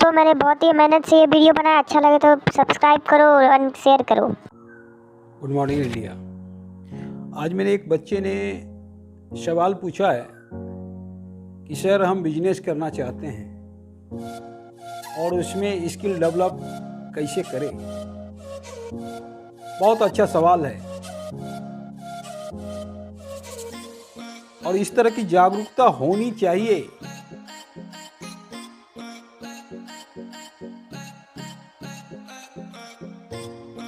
दोस्तों, मैंने बहुत ही मेहनत से ये वीडियो बनाया। अच्छा लगे तो सब्सक्राइब करो और शेयर करो। Good morning India. आज मेरे एक बच्चे ने सवाल पूछा है कि सर हम बिजनेस करना चाहते हैं और उसमें स्किल डेवलप कैसे करें। बहुत अच्छा सवाल है और इस तरह की जागरूकता होनी चाहिए।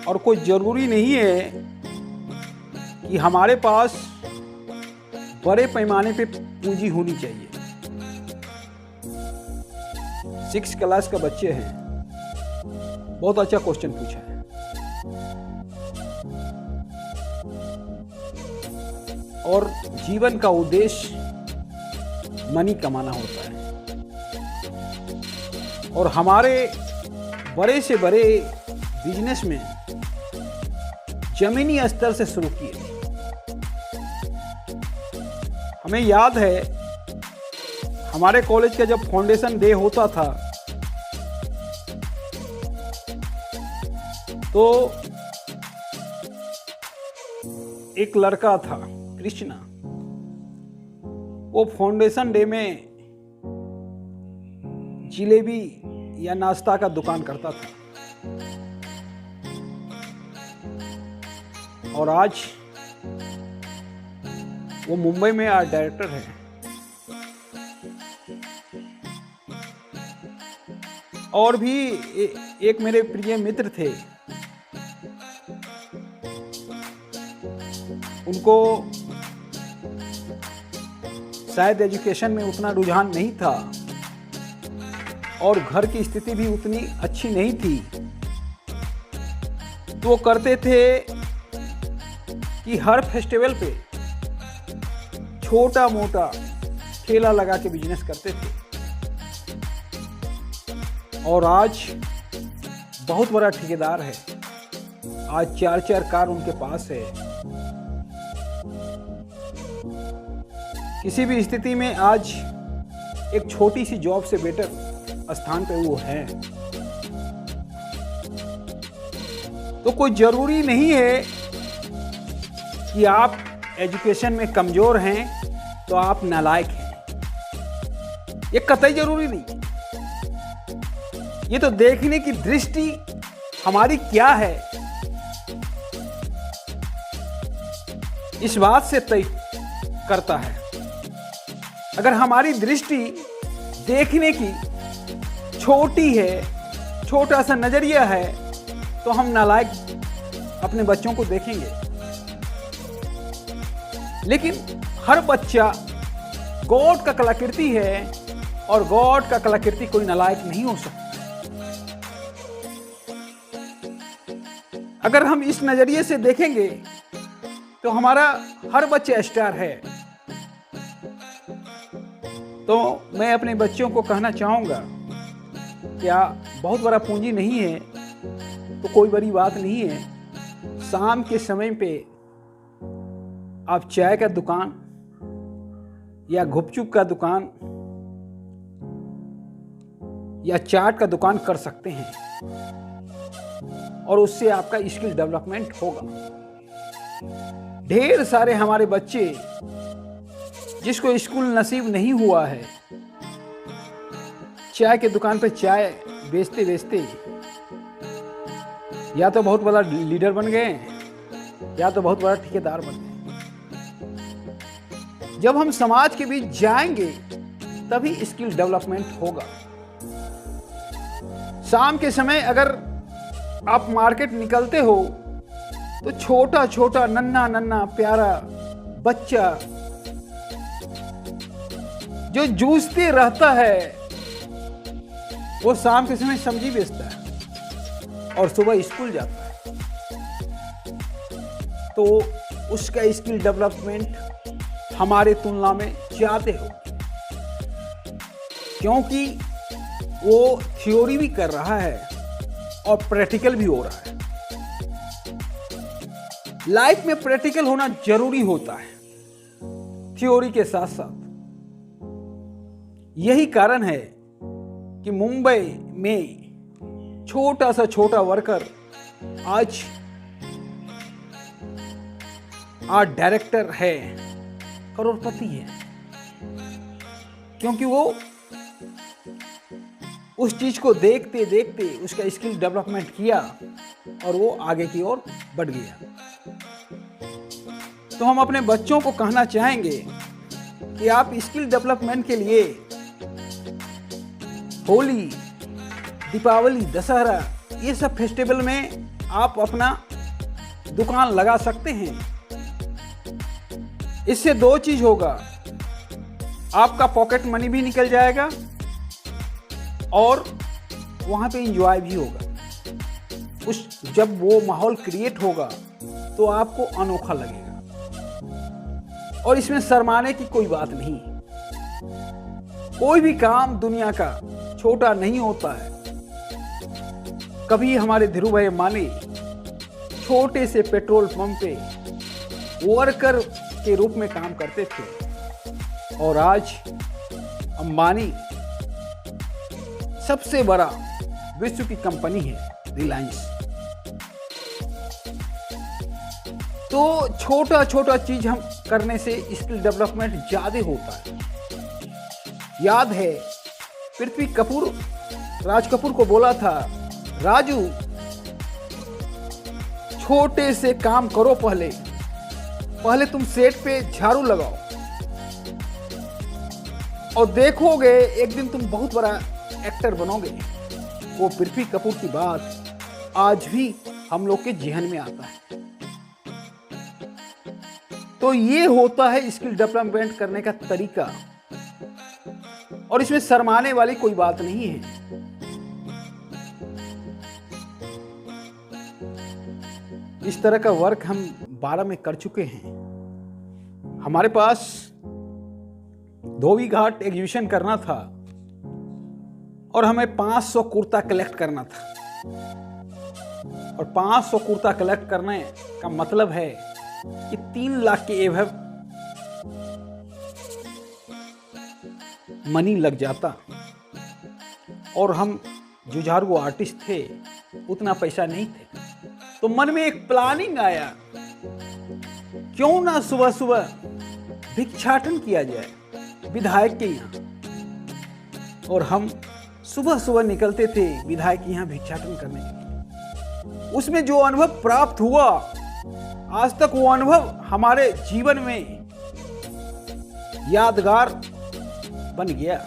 और कोई ज़रूरी नहीं है कि हमारे पास बड़े पैमाने पे पूंजी होनी चाहिए। 6 क्लास का बच्चे हैं, बहुत अच्छा क्वेश्चन पूछा है। और जीवन का उद्देश्य मनी कमाना होता है और हमारे बड़े से बड़े बिजनेस में जमीनी स्तर से शुरू किए। हमें याद है हमारे कॉलेज का जब फाउंडेशन डे होता था तो एक लड़का था कृष्णा, वो फाउंडेशन डे में जिलेबी या नाश्ता का दुकान करता था और आज वो मुंबई में आर्ट डायरेक्टर है। और भी एक मेरे प्रिय मित्र थे, उनको शायद एजुकेशन में उतना रुझान नहीं था और घर की स्थिति भी उतनी अच्छी नहीं थी, तो वो करते थे कि हर फेस्टिवल पे छोटा मोटा ठेला लगा के बिजनेस करते थे और आज बहुत बड़ा ठेकेदार है। आज 4 कार उनके पास है। किसी भी स्थिति में आज एक छोटी सी जॉब से बेटर स्थान पे वो है। तो कोई जरूरी नहीं है कि आप एजुकेशन में कमजोर हैं तो आप नालायक हैं, ये कतई जरूरी नहीं। ये तो देखने की दृष्टि हमारी क्या है इस बात से तय करता है। अगर हमारी दृष्टि देखने की छोटी है, छोटा सा नजरिया है, तो हम नालायक अपने बच्चों को देखेंगे। लेकिन हर बच्चा गॉड का कलाकृति है और गॉड का कलाकृति कोई नालायक नहीं हो सकता। अगर हम इस नजरिए से देखेंगे तो हमारा हर बच्चा स्टार है। तो मैं अपने बच्चों को कहना चाहूंगा, क्या बहुत बड़ा पूंजी नहीं है तो कोई बड़ी बात नहीं है। शाम के समय पे आप चाय का दुकान या गुपचुप का दुकान या चाट का दुकान कर सकते हैं और उससे आपका स्किल डेवलपमेंट होगा। ढेर सारे हमारे बच्चे जिसको स्कूल नसीब नहीं हुआ है, चाय के दुकान पे चाय बेचते बेचते या तो बहुत बड़ा लीडर बन गए या तो बहुत बड़ा ठेकेदार बन गए। जब हम समाज के बीच जाएंगे तभी स्किल डेवलपमेंट होगा। शाम के समय अगर आप मार्केट निकलते हो तो छोटा छोटा नन्हा नन्हा प्यारा बच्चा जो जूझते रहता है वो शाम के समय सब्जी बेचता है और सुबह स्कूल जाता है, तो उसका स्किल डेवलपमेंट हमारे तुलना में ज्यादा हो, क्योंकि वो थ्योरी भी कर रहा है और प्रैक्टिकल भी हो रहा है। लाइफ में प्रैक्टिकल होना जरूरी होता है थ्योरी के साथ साथ। यही कारण है कि मुंबई में छोटा सा छोटा वर्कर आज डायरेक्टर है, करोड़पति है, क्योंकि वो उस चीज को देखते देखते उसका स्किल डेवलपमेंट किया और वो आगे की ओर बढ़ गया। तो हम अपने बच्चों को कहना चाहेंगे कि आप स्किल डेवलपमेंट के लिए होली, दीपावली, दशहरा, ये सब फेस्टिवल में आप अपना दुकान लगा सकते हैं। इससे दो चीज होगा, आपका पॉकेट मनी भी निकल जाएगा और वहां पे एंजॉय भी होगा। जब वो माहौल क्रिएट होगा तो आपको अनोखा लगेगा और इसमें शर्माने की कोई बात नहीं। कोई भी काम दुनिया का छोटा नहीं होता है। कभी हमारे धीरू भाई अंबानी छोटे से पेट्रोल पंप पे वर्कर के रूप में काम करते थे और आज अंबानी सबसे बड़ा विश्व की कंपनी है, रिलायंस। तो छोटा छोटा चीज हम करने से स्किल डेवलपमेंट ज्यादा होता है। याद है पृथ्वी कपूर राज कपूर को बोला था, राजू छोटे से काम करो, पहले तुम सेट पे झाड़ू लगाओ और देखोगे एक दिन तुम बहुत बड़ा एक्टर बनोगे। वो पृथ्वी कपूर की बात आज भी हम लोग के जहन में आता है। तो ये होता है स्किल डेवलपमेंट करने का तरीका और इसमें शर्माने वाली कोई बात नहीं है। इस तरह का वर्क हम 12 में कर चुके हैं। हमारे पास धोबी घाट एग्जीबिशन करना था और हमें 500 कुर्ता कलेक्ट करना था और 500 कुर्ता कलेक्ट करने का मतलब है कि 3 लाख के एवं मनी लग जाता और हम जुझारू आर्टिस्ट थे, उतना पैसा नहीं थे। तो मन में एक प्लानिंग आया, क्यों ना सुबह सुबह भिक्षाटन किया जाए विधायक के यहाँ। और हम सुबह सुबह निकलते थे विधायक के यहाँ भिक्षाटन करने के लिए। उसमें जो अनुभव प्राप्त हुआ, आज तक वो अनुभव हमारे जीवन में यादगार बन गया।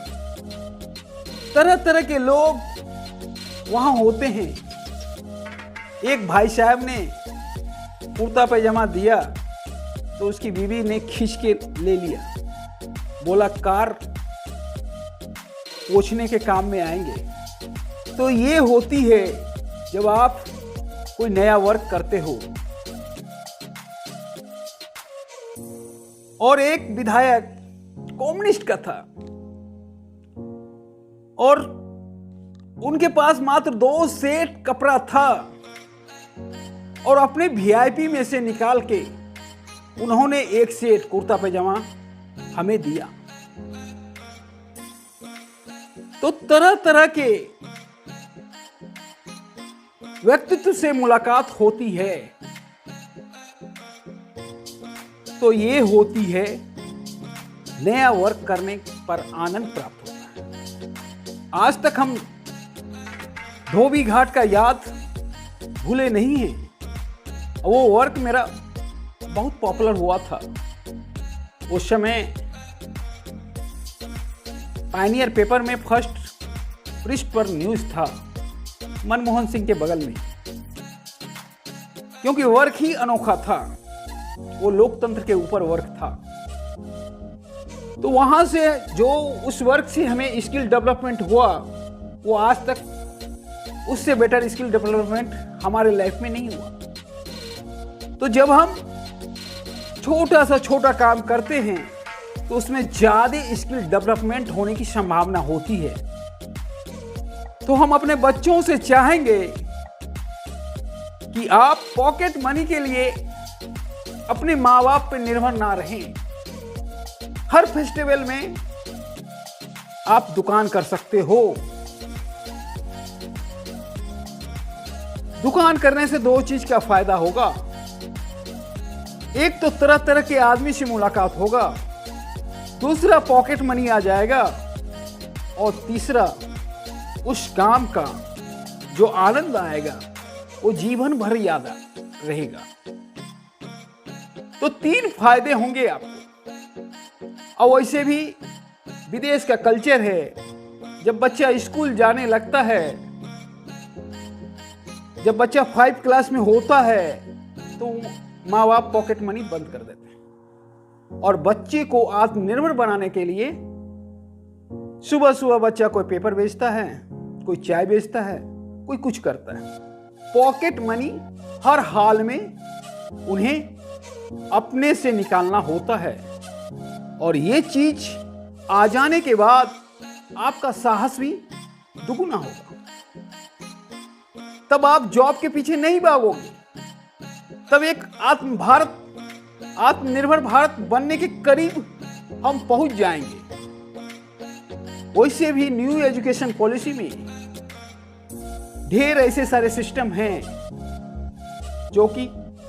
तरह तरह के लोग वहां होते हैं। एक भाई साहब ने कुर्ता पैजामा दिया तो उसकी बीवी ने खींच के ले लिया, बोला कार पोछने के काम में आएंगे। तो ये होती है जब आप कोई नया वर्क करते हो। और एक विधायक कम्युनिस्ट का था और उनके पास मात्र 2 सेट कपड़ा था और अपने वीआईपी में से निकाल के उन्होंने 1 सेट कुर्ता पैजामा हमें दिया। तो तरह तरह के व्यक्तित्व से मुलाकात होती है। तो ये होती है नया वर्क करने पर आनंद प्राप्त होता है। आज तक हम धोबी घाट का याद भूले नहीं हैं। वो वर्क मेरा बहुत पॉपुलर हुआ था। उस समय पायनियर पेपर में फर्स्ट पृष्ठ पर न्यूज था, मनमोहन सिंह के बगल में, क्योंकि वर्क ही अनोखा था। वो लोकतंत्र के ऊपर वर्क था। तो वहां से जो उस वर्क से हमें स्किल डेवलपमेंट हुआ, वो आज तक उससे बेटर स्किल डेवलपमेंट हमारे लाइफ में नहीं हुआ। तो जब हम छोटा सा छोटा काम करते हैं तो उसमें ज्यादा स्किल डेवलपमेंट होने की संभावना होती है। तो हम अपने बच्चों से चाहेंगे कि आप पॉकेट मनी के लिए अपने माँ बाप पर निर्भर ना रहें। हर फेस्टिवल में आप दुकान कर सकते हो दुकान करने से दो चीज का फायदा होगा। एक तो तरह तरह के आदमी से मुलाकात होगा, दूसरा पॉकेट मनी आ जाएगा, और तीसरा उस काम का जो आनंद आएगा वो जीवन भर याद रहेगा। तो 3 फायदे होंगे आपको। और वैसे भी विदेश का कल्चर है, जब बच्चा स्कूल जाने लगता है, जब बच्चा 5 क्लास में होता है, तो माँ बाप पॉकेट मनी बंद कर देते हैं और बच्चे को आत्मनिर्भर बनाने के लिए सुबह सुबह बच्चा कोई पेपर बेचता है, कोई चाय बेचता है, कोई कुछ करता है। पॉकेट मनी हर हाल में उन्हें अपने से निकालना होता है, और ये चीज आ जाने के बाद आपका साहस भी दुगुना होगा। तब आप जॉब के पीछे नहीं भागोगे, तब एक आत्मनिर्भर भारत बनने के करीब हम पहुंच जाएंगे। वैसे भी न्यू एजुकेशन पॉलिसी में ढेर ऐसे सारे सिस्टम हैं जो कि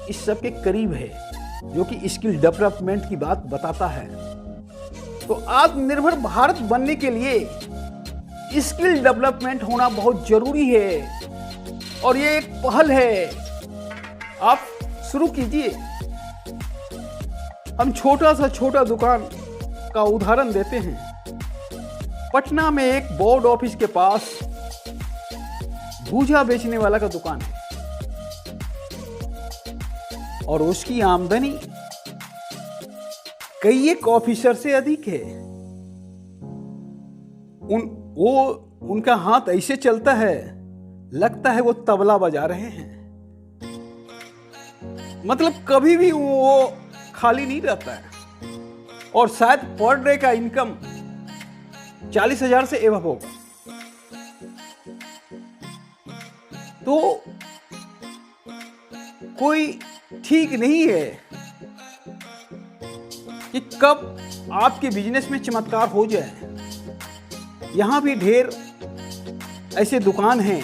इस सब के करीब है, जो कि स्किल डेवलपमेंट की बात बताता है। तो आत्मनिर्भर भारत बनने के लिए स्किल डेवलपमेंट होना बहुत जरूरी है, और ये एक पहल है, आप शुरू कीजिए। हम छोटा सा छोटा दुकान का उदाहरण देते हैं। पटना में एक बोर्ड ऑफिस के पास भूजा बेचने वाला का दुकान है, और उसकी आमदनी कई एक ऑफिसर से अधिक है। उनका हाथ ऐसे चलता है, लगता है वो तबला बजा रहे हैं। मतलब कभी भी वो खाली नहीं रहता है, और शायद पर डे का इनकम 40,000 से एबव होगा। तो कोई ठीक नहीं है कि कब आपके बिजनेस में चमत्कार हो जाए। यहां भी ढेर ऐसे दुकान हैं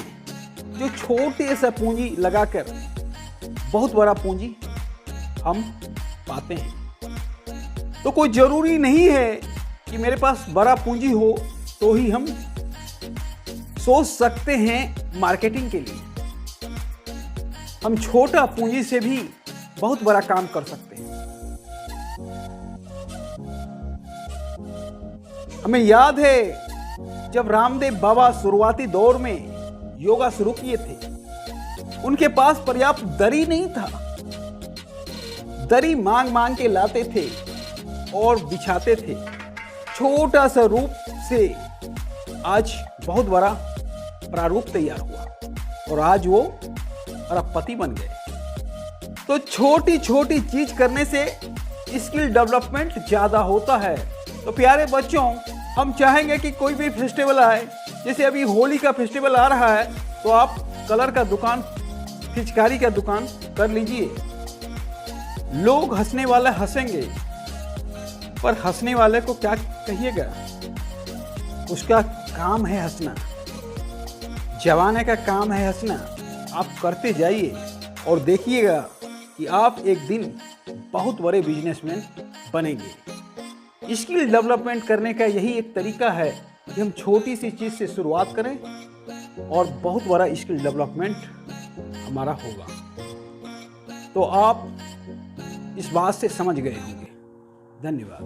जो छोटे सा पूंजी लगाकर बहुत बड़ा पूंजी हम पाते हैं। तो कोई जरूरी नहीं है कि मेरे पास बड़ा पूंजी हो तो ही हम सोच सकते हैं मार्केटिंग के लिए। हम छोटा पूंजी से भी बहुत बड़ा काम कर सकते हैं। हमें याद है जब रामदेव बाबा शुरुआती दौर में योगा शुरू किए थे, उनके पास पर्याप्त दरी नहीं था। दरी मांग मांग के लाते थे और बिछाते थे। छोटा सा रूप से आज बहुत बड़ा प्रारूप तैयार हुआ, और आज वो अरबपति बन गए। तो छोटी छोटी चीज करने से स्किल डेवलपमेंट ज्यादा होता है। तो प्यारे बच्चों, हम चाहेंगे कि कोई भी फेस्टिवल आए, जैसे अभी होली का फेस्टिवल आ रहा है, तो आप कलर का दुकान, पिचकारी का दुकान कर लीजिए। लोग हंसने वाले हंसेंगे, पर हंसने वाले को क्या कहिएगा? उसका काम है हंसना, जवाने का काम है हंसना। आप करते जाइए और देखिएगा कि आप एक दिन बहुत बड़े बिजनेसमैन बनेंगे। स्किल डेवलपमेंट करने का यही एक तरीका है कि हम छोटी सी चीज़ से शुरुआत करें और बहुत बड़ा स्किल डेवलपमेंट हमारा होगा। तो आप इस बात से समझ गए होंगे। धन्यवाद।